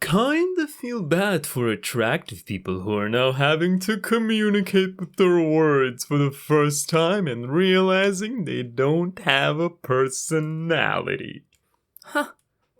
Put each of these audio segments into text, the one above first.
kinda feel bad for attractive people who are now having to communicate with their words for the first time and realizing they don't have a personality. Huh.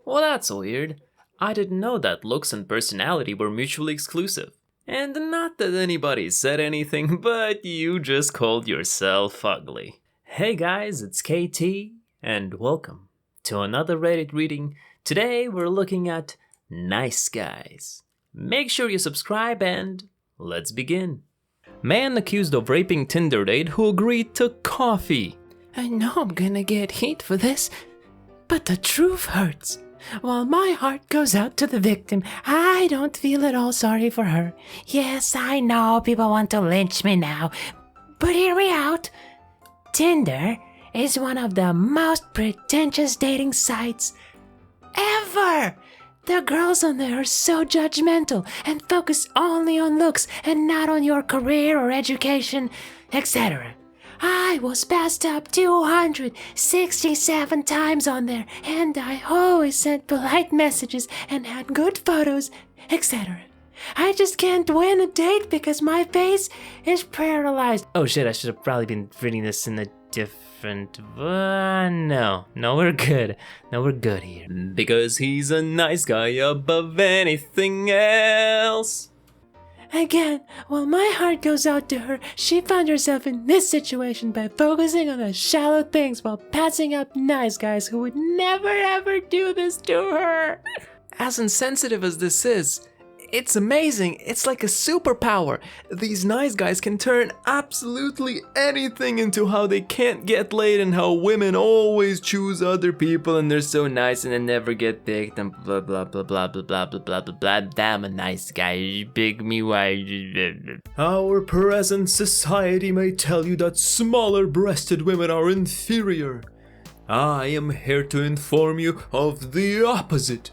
Well, that's weird. I didn't know that looks and personality were mutually exclusive. And not that anybody said anything, but you just called yourself ugly. Hey guys, it's KT, and welcome to another Reddit reading. Today we're looking at Niceguys. Make sure you subscribe and let's begin. Man accused of raping Tinder date who agreed to coffee. I know I'm gonna get heat for this, but the truth hurts. While my heart goes out to the victim, I don't feel at all sorry for her. Yes, I know people want to lynch me now, but hear me out. Tinder is one of the most pretentious dating sites ever. The girls on there are so judgmental and focus only on looks and not on your career or education, etc. I was passed up 267 times on there, and I always sent polite messages and had good photos, etc. I just can't win a date because my face is paralyzed. Oh shit, I should have probably been reading this in a different... No, we're good. No, we're good here. Because he's a nice guy above anything else. Again, while my heart goes out to her, she found herself in this situation by focusing on the shallow things while passing up nice guys who would never ever do this to her. As insensitive as this is, it's amazing. It's like a superpower. These nice guys can turn absolutely anything into how they can't get laid and how women always choose other people and they're so nice and they never get picked and blah blah blah blah blah blah blah blah blah blah. Damn a nice guy, you pick me, why? Our present society may tell you that smaller-breasted women are inferior. I am here to inform you of the opposite.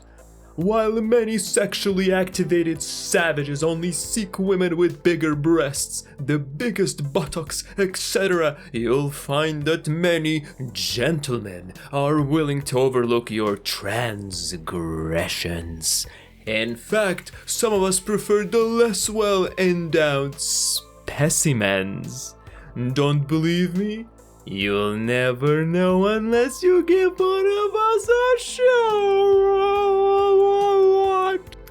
While many sexually activated savages only seek women with bigger breasts, the biggest buttocks, etc., you'll find that many gentlemen are willing to overlook your transgressions. In fact, some of us prefer the less well-endowed specimens. Don't believe me? You'll never know unless you give one of us a shot.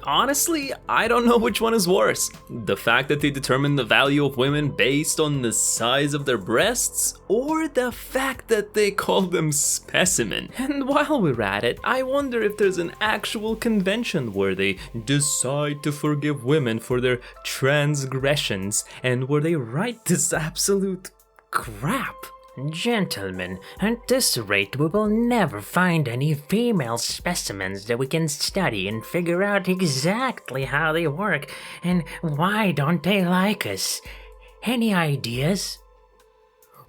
Honestly, I don't know which one is worse. The fact that they determine the value of women based on the size of their breasts, or the fact that they call them specimen. And while we're at it, I wonder if there's an actual convention where they decide to forgive women for their transgressions, and where they write this absolute crap. Gentlemen, at this rate we will never find any female specimens that we can study and figure out exactly how they work and why don't they like us. Any ideas?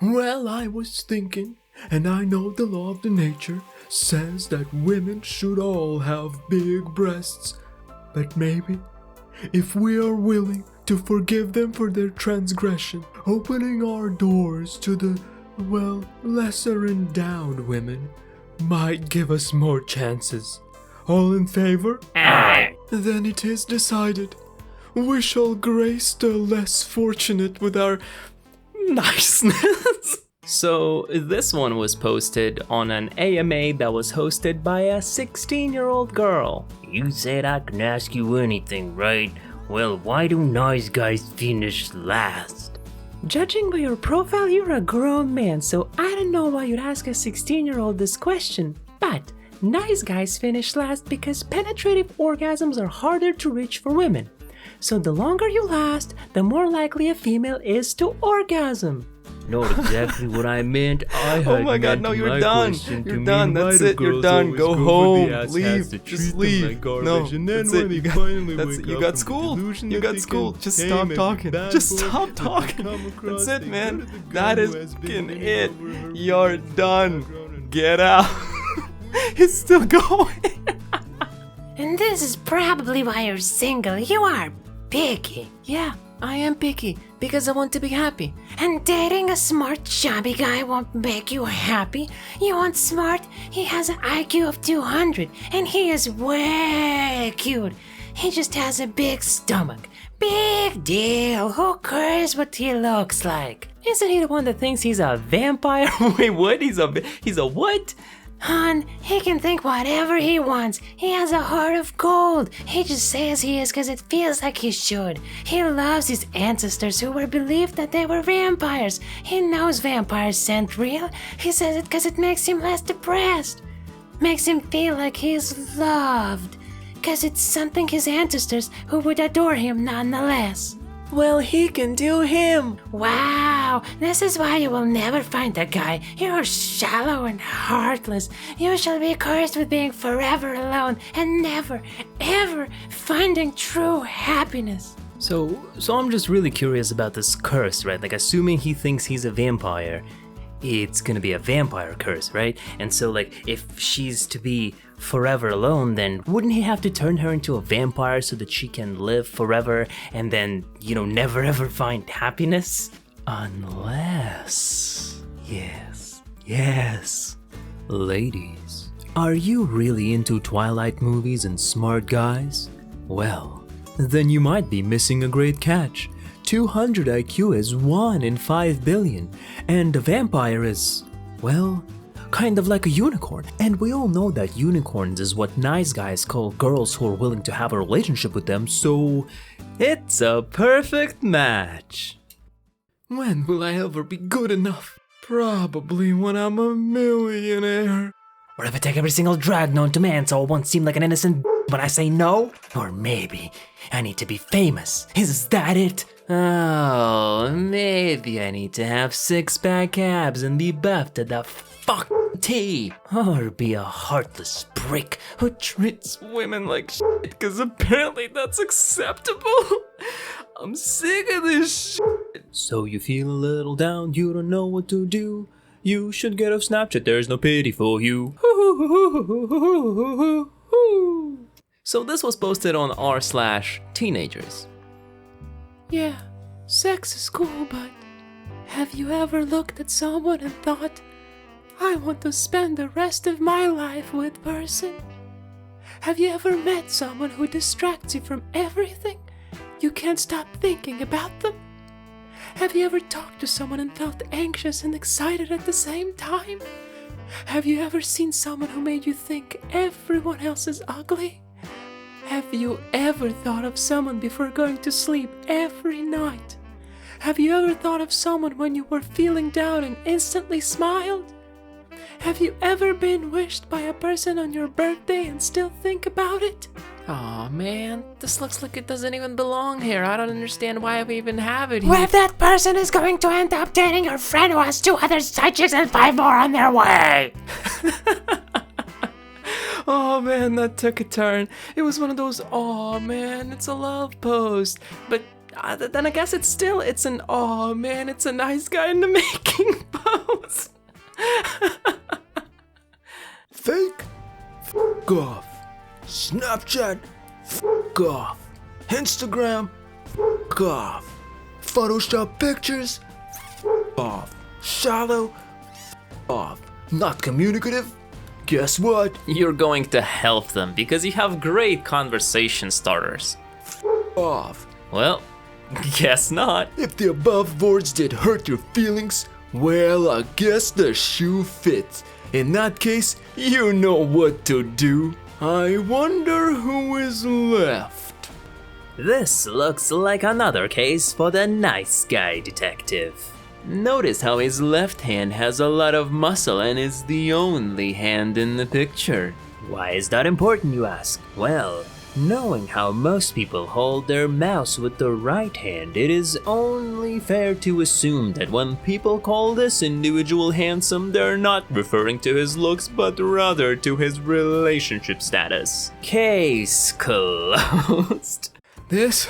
Well, I was thinking, and I know the law of the nature says that women should all have big breasts, but maybe if we are willing to forgive them for their transgression, opening our doors to the lesser endowed women might give us more chances. All in favor? Aye. Then it is decided. We shall grace the less fortunate with our niceness. So this one was posted on an AMA that was hosted by a 16-year-old girl. You said I can ask you anything, right? Well, why do nice guys finish last? Judging by your profile, you're a grown man, so I don't know why you'd ask a 16-year-old this question. But nice guys finish last because penetrative orgasms are harder to reach for women. So the longer you last, the more likely a female is to orgasm. Not exactly what I meant. Oh my god, no, you're done. You're done. That's it. You're done. Go home. Leave. Just leave. No, that's it. You got school. You got school. Just stop talking. Just stop talking. That's it, man. That is fucking it. You're done. Get out. It's still going. And this is probably why you're single. You are picky. Yeah, I am picky because I want to be happy. And dating a smart, chubby guy won't make you happy. You want smart? He has an IQ of 200 and he is way cute. He just has a big stomach. Big deal. Who cares what he looks like? Isn't he the one that thinks he's a vampire? Wait, what? He's a what? Hon, he can think whatever he wants. He has a heart of gold. He just says he is because it feels like he should. He loves his ancestors who were believed that they were vampires. He knows vampires aren't real. He says it because it makes him less depressed. Makes him feel like he's loved. Because it's something his ancestors who would adore him nonetheless. Well, he can do him. Wow, this is why you will never find a guy. You're shallow and heartless. You shall be cursed with being forever alone and never, ever finding true happiness. So I'm just really curious about this curse, right? Like, assuming he thinks he's a vampire, it's gonna be a vampire curse, right? And so, like, if she's to be forever alone, then wouldn't he have to turn her into a vampire so that she can live forever and then, never ever find happiness? Unless... Yes. Ladies, are you really into Twilight movies and smart guys? Well, then you might be missing a great catch. 200 IQ is 1 in 5 billion, and a vampire is, well, kind of like a unicorn. And we all know that unicorns is what nice guys call girls who are willing to have a relationship with them, so It's a perfect match. when will I ever be good enough? Probably when I'm a millionaire. Or if I take every single drug known to man so I won't seem like an innocent when I say no? Or maybe I need to be famous. Is that it? Oh, maybe I need to have 6-pack abs and be buffed to the T. Or be a heartless prick who Treats women like shit, because apparently that's acceptable. I'm sick of this shit. So you feel a little down, you don't know what to do. You should get off Snapchat, there's no pity for you. So this was posted on r/teenagers. Yeah, sex is cool, but have you ever looked at someone and thought, I want to spend the rest of my life with person? Have you ever met someone who distracts you from everything? You can't stop thinking about them? Have you ever talked to someone and felt anxious and excited at the same time? Have you ever seen someone who made you think everyone else is ugly? Have you ever thought of someone before going to sleep every night? Have you ever thought of someone when you were feeling down and instantly smiled? Have you ever been wished by a person on your birthday and still think about it? Aw, man, this looks like it doesn't even belong here. I don't understand why we even have it here. Well, that person is going to end up dating your friend who has 2 other side chicks and 5 more on their way. Oh man, that took a turn. It was one of those, oh man, it's a love post. But then I guess it's an, oh man, it's a nice guy in the making post. Fake? F off. Snapchat? F off. Instagram? F off. Photoshop pictures? F off. Shallow? F off. Not communicative? Guess what? You're going to help them because you have great conversation starters. F off. Well, guess not. If the above words did hurt your feelings, well, I guess the shoe fits. In that case, you know what to do. I wonder who is left. This looks like another case for the nice guy detective. Notice how his left hand has a lot of muscle and is the only hand in the picture. Why is that important, you ask? Well, knowing how most people hold their mouse with the right hand, it is only fair to assume that when people call this individual handsome, they're not referring to his looks, but rather to his relationship status. Case closed. This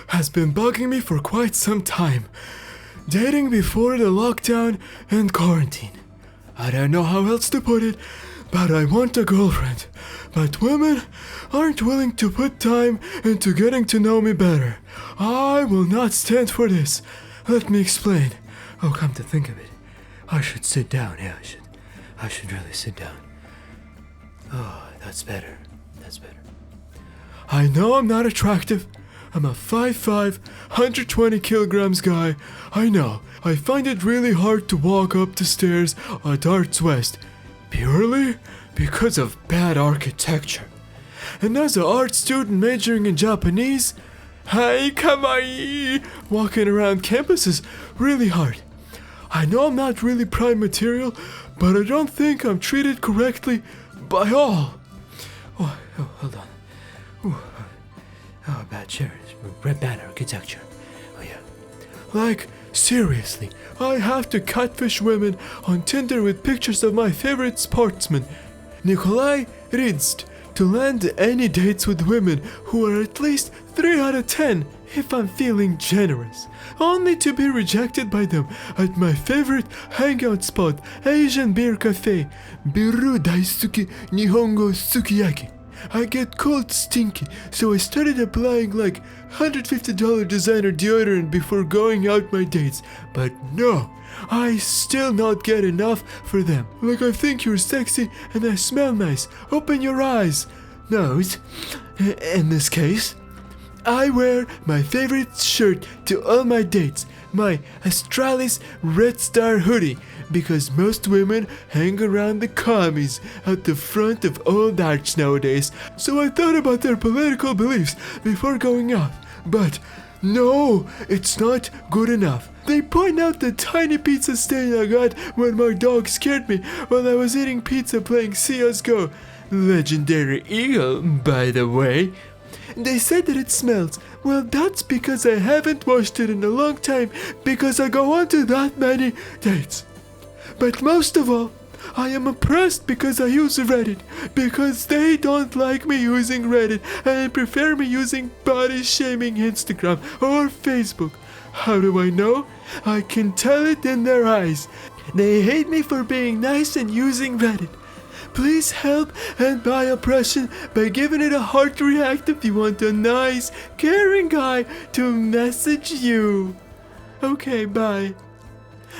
has been bugging me for quite some time. Dating before the lockdown and quarantine. I don't know how else to put it, but I want a girlfriend. But women aren't willing to put time into getting to know me better. I will not stand for this. Let me explain. Oh, come to think of it, I should sit down. Yeah, I should really sit down. Oh, that's better. I know I'm not attractive. I'm a 5'5", 120 kilograms guy. I know. I find it really hard to walk up the stairs at Arts West. Purely because of bad architecture. And as an art student majoring in Japanese, hi kawaii, walking around campus is really hard. I know I'm not really prime material, but I don't think I'm treated correctly by all. Oh, hold on. Ooh. Oh, bad chairs. Bad architecture. Oh, yeah. Like, seriously, I have to catfish women on Tinder with pictures of my favorite sportsman, Nikolai Ridst, to land any dates with women who are at least 3 out of 10 if I'm feeling generous, only to be rejected by them at my favorite hangout spot, Asian Beer Cafe, Biru Daisuki Nihongo Sukiyaki. I get cold stinky, so I started applying like $150 designer deodorant before going out my dates, but no, I still not get enough for them. Like, I think you're sexy and I smell nice. Open your eyes. Nose. In this case, I wear my favorite shirt to all my dates, my Astralis Red Star hoodie, because most women hang around the commies at the front of old arts nowadays, so I thought about their political beliefs before going out. But no, it's not good enough. They point out the tiny pizza stain I got when my dog scared me while I was eating pizza playing CSGO. Legendary Eagle, by the way. They said that it smells. Well, that's because I haven't washed it in a long time, because I go on to that many dates. But most of all, I am oppressed because I use Reddit, because they don't like me using Reddit and prefer me using body-shaming Instagram or Facebook. How do I know? I can tell it in their eyes. They hate me for being nice and using Reddit. Please help end my oppression by giving it a heart react if you want a nice, caring guy to message you. Okay, bye.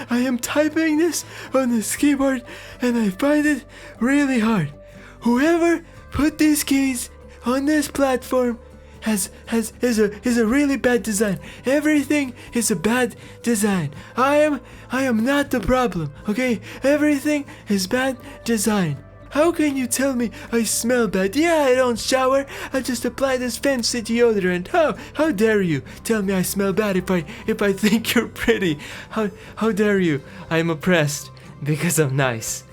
I am typing this on this keyboard and I find it really hard. Whoever put these keys on this platform is a really bad design. Everything is a bad design. I am not the problem, okay? Everything is bad design. How can you tell me I smell bad? Yeah, I don't shower. I just apply this fancy deodorant. How dare you tell me I smell bad if I think you're pretty? How dare you? I'm oppressed because I'm nice.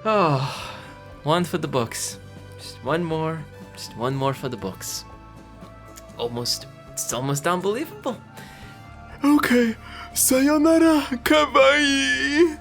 Oh, one for the books. Just one more for the books. It's almost unbelievable. Okay, sayonara, kawaii.